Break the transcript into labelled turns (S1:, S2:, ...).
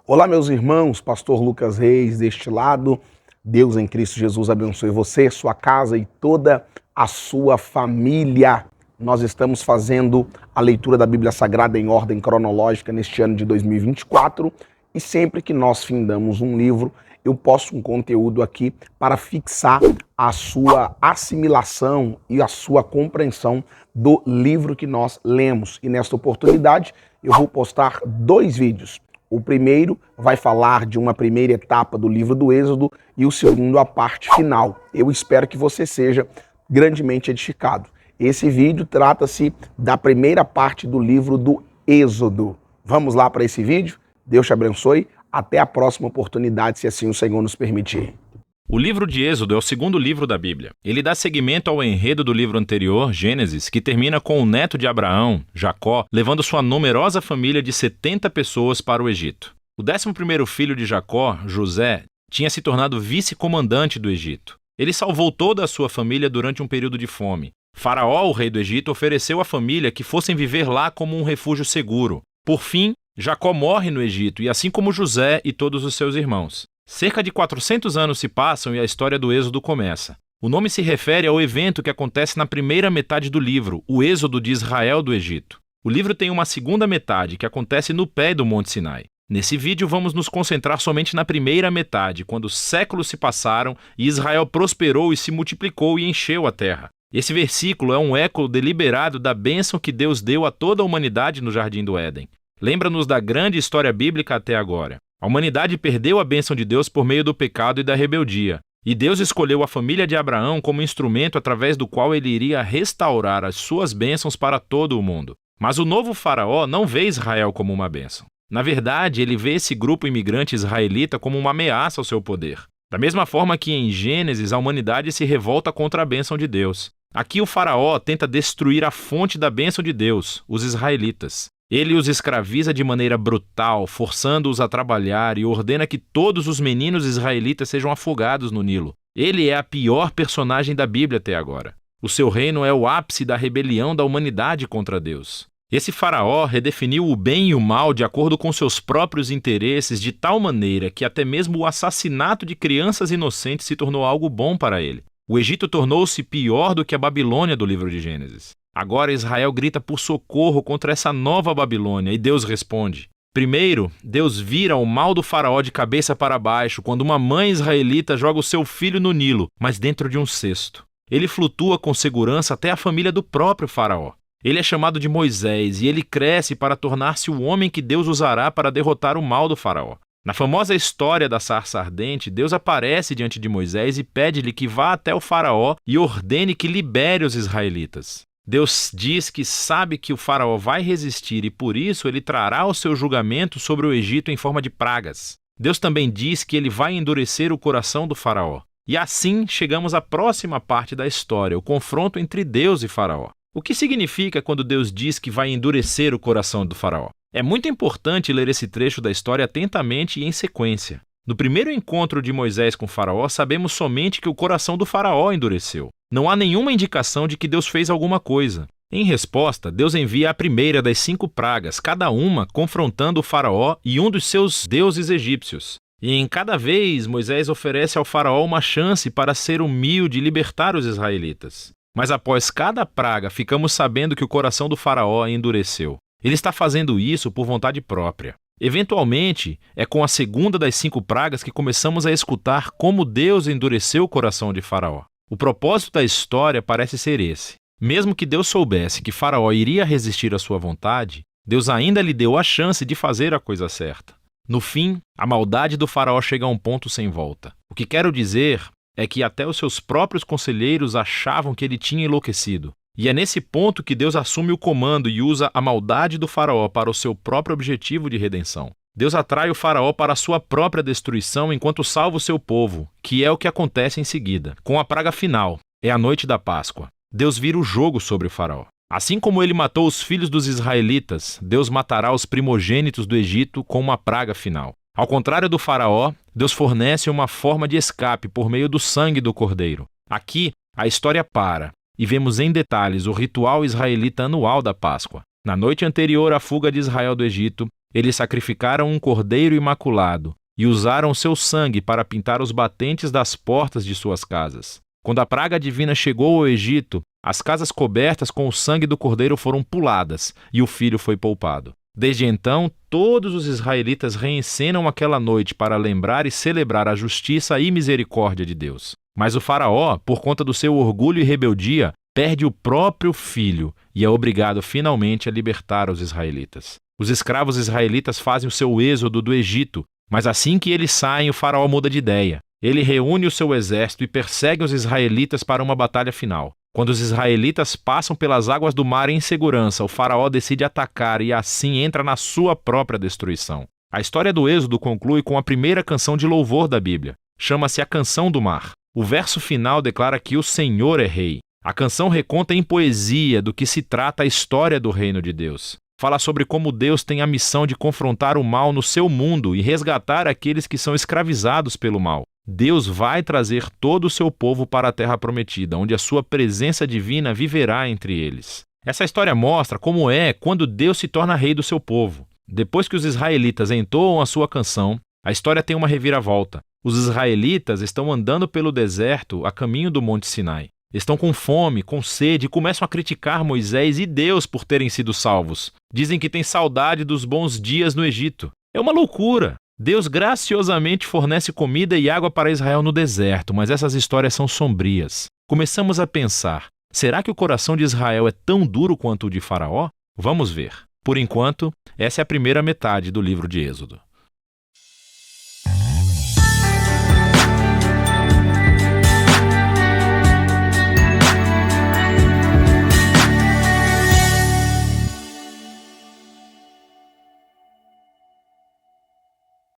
S1: Olá, meus irmãos, Pastor Lucas Reis deste lado. Deus em Cristo Jesus abençoe você, sua casa e toda a sua família. Nós estamos fazendo a leitura da Bíblia Sagrada em ordem cronológica neste ano de 2024 e sempre que nós findamos um livro, eu posto um conteúdo aqui para fixar a sua assimilação e a sua compreensão do livro que nós lemos. E nesta oportunidade eu vou postar 2 vídeos. O primeiro vai falar de uma primeira etapa do livro do Êxodo e o segundo a parte final. Eu espero que você seja grandemente edificado. Esse vídeo trata-se da primeira parte do livro do Êxodo. Vamos lá para esse vídeo? Deus te abençoe. Até a próxima oportunidade, se assim o Senhor nos permitir.
S2: O livro de Êxodo é o segundo livro da Bíblia. Ele dá seguimento ao enredo do livro anterior, Gênesis, que termina com o neto de Abraão, Jacó, levando sua numerosa família de 70 pessoas para o Egito. O 11º filho de Jacó, José, tinha se tornado vice-comandante do Egito. Ele salvou toda a sua família durante um período de fome. Faraó, o rei do Egito, ofereceu à família que fossem viver lá como um refúgio seguro. Por fim, Jacó morre no Egito, e assim como José e todos os seus irmãos. Cerca de 400 anos se passam e a história do Êxodo começa. O nome se refere ao evento que acontece na primeira metade do livro, o Êxodo de Israel do Egito. O livro tem uma segunda metade, que acontece no pé do Monte Sinai. Nesse vídeo vamos nos concentrar somente na primeira metade, quando séculos se passaram e Israel prosperou e se multiplicou e encheu a terra. Esse versículo é um eco deliberado da bênção que Deus deu a toda a humanidade no Jardim do Éden. Lembra-nos da grande história bíblica até agora. A humanidade perdeu a bênção de Deus por meio do pecado e da rebeldia. E Deus escolheu a família de Abraão como instrumento através do qual ele iria restaurar as suas bênçãos para todo o mundo. Mas o novo faraó não vê Israel como uma bênção. Na verdade, ele vê esse grupo imigrante israelita como uma ameaça ao seu poder. Da mesma forma que em Gênesis a humanidade se revolta contra a bênção de Deus. Aqui o faraó tenta destruir a fonte da bênção de Deus, os israelitas. Ele os escraviza de maneira brutal, forçando-os a trabalhar e ordena que todos os meninos israelitas sejam afogados no Nilo. Ele é a pior personagem da Bíblia até agora. O seu reino é o ápice da rebelião da humanidade contra Deus. Esse faraó redefiniu o bem e o mal de acordo com seus próprios interesses de tal maneira que até mesmo o assassinato de crianças inocentes se tornou algo bom para ele. O Egito tornou-se pior do que a Babilônia do livro de Gênesis. Agora Israel grita por socorro contra essa nova Babilônia e Deus responde. Primeiro, Deus vira o mal do faraó de cabeça para baixo quando uma mãe israelita joga o seu filho no Nilo, mas dentro de um cesto. Ele flutua com segurança até a família do próprio faraó. Ele é chamado de Moisés e ele cresce para tornar-se o homem que Deus usará para derrotar o mal do faraó. Na famosa história da sarça ardente, Deus aparece diante de Moisés e pede-lhe que vá até o faraó e ordene que libere os israelitas. Deus diz que sabe que o faraó vai resistir e por isso ele trará o seu julgamento sobre o Egito em forma de pragas. Deus também diz que ele vai endurecer o coração do faraó. E assim chegamos à próxima parte da história, o confronto entre Deus e faraó. O que significa quando Deus diz que vai endurecer o coração do faraó? É muito importante ler esse trecho da história atentamente e em sequência. No primeiro encontro de Moisés com faraó, sabemos somente que o coração do faraó endureceu. Não há nenhuma indicação de que Deus fez alguma coisa. Em resposta, Deus envia a primeira das 5 pragas, cada uma confrontando o faraó e um dos seus deuses egípcios. E em cada vez, Moisés oferece ao faraó uma chance para ser humilde e libertar os israelitas. Mas após cada praga, ficamos sabendo que o coração do faraó endureceu. Ele está fazendo isso por vontade própria. Eventualmente, é com a segunda das 5 pragas que começamos a escutar como Deus endureceu o coração de faraó. O propósito da história parece ser esse. Mesmo que Deus soubesse que faraó iria resistir à sua vontade, Deus ainda lhe deu a chance de fazer a coisa certa. No fim, a maldade do faraó chega a um ponto sem volta. O que quero dizer é que até os seus próprios conselheiros achavam que ele tinha enlouquecido. E é nesse ponto que Deus assume o comando e usa a maldade do faraó para o seu próprio objetivo de redenção. Deus atrai o faraó para a sua própria destruição enquanto salva o seu povo, que é o que acontece em seguida. Com a praga final, é a noite da Páscoa. Deus vira o jogo sobre o faraó. Assim como ele matou os filhos dos israelitas, Deus matará os primogênitos do Egito com uma praga final. Ao contrário do faraó, Deus fornece uma forma de escape por meio do sangue do cordeiro. Aqui, a história para e vemos em detalhes o ritual israelita anual da Páscoa. Na noite anterior à fuga de Israel do Egito, Eles sacrificaram um cordeiro imaculado e usaram seu sangue para pintar os batentes das portas de suas casas. Quando a praga divina chegou ao Egito, as casas cobertas com o sangue do cordeiro foram puladas e o filho foi poupado. Desde então, todos os israelitas reencenam aquela noite para lembrar e celebrar a justiça e misericórdia de Deus. Mas o faraó, por conta do seu orgulho e rebeldia, perde o próprio filho e é obrigado finalmente a libertar os israelitas. Os escravos israelitas fazem o seu êxodo do Egito, mas assim que eles saem, o faraó muda de ideia. Ele reúne o seu exército e persegue os israelitas para uma batalha final. Quando os israelitas passam pelas águas do mar em segurança, o faraó decide atacar e assim entra na sua própria destruição. A história do Êxodo conclui com a primeira canção de louvor da Bíblia. Chama-se a Canção do Mar. O verso final declara que o Senhor é rei. A canção reconta em poesia do que se trata a história do reino de Deus. Fala sobre como Deus tem a missão de confrontar o mal no seu mundo e resgatar aqueles que são escravizados pelo mal. Deus vai trazer todo o seu povo para a terra prometida, onde a sua presença divina viverá entre eles. Essa história mostra como é quando Deus se torna rei do seu povo. Depois que os israelitas entoam a sua canção, a história tem uma reviravolta. Os israelitas estão andando pelo deserto a caminho do Monte Sinai. Estão com fome, com sede e começam a criticar Moisés e Deus por terem sido salvos. Dizem que têm saudade dos bons dias no Egito. É uma loucura! Deus graciosamente fornece comida e água para Israel no deserto, mas essas histórias são sombrias. Começamos a pensar, será que o coração de Israel é tão duro quanto o de Faraó? Vamos ver. Por enquanto, essa é a primeira metade do livro de Êxodo.